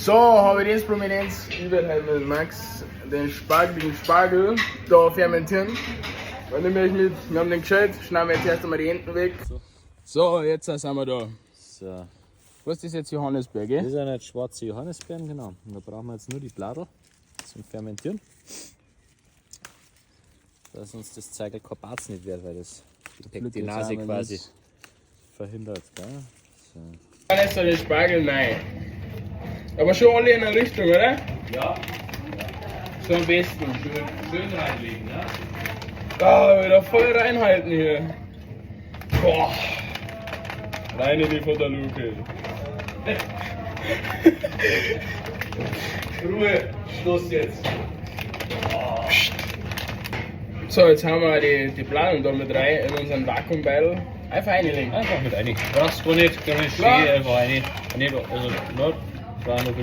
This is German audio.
So, habe ich das Prominenz. Ich werde halt mit Max den Spargel da fermentieren. Wenn ich mich mit, wir haben den geschält, schneiden wir jetzt erst einmal die Enden weg. So, jetzt sind wir da. So, Was ist das jetzt, Johannisbeer, gell? das sind jetzt schwarze Johannisbeeren, genau. Und da brauchen wir jetzt nur die Bladel zum Fermentieren. Dass uns das Zeug kein Barz nicht wird, weil das die Nase quasi verhindert. Gell? So. Dann ist da den Spargel rein. Aber schon alle in eine Richtung, oder? Ja, So am besten. schön reinlegen, ne? Da wieder voll reinhalten hier. Boah. Rein in die Futterluke. Ruhe, Schluss jetzt. So, jetzt haben wir die Planung da mit rein in unseren Vakuumbeil. Einfach reinlegen. Einfach mit rein. Brauchst du gar nicht schön, Klar. einfach rein. Nicht, also, nur, war nur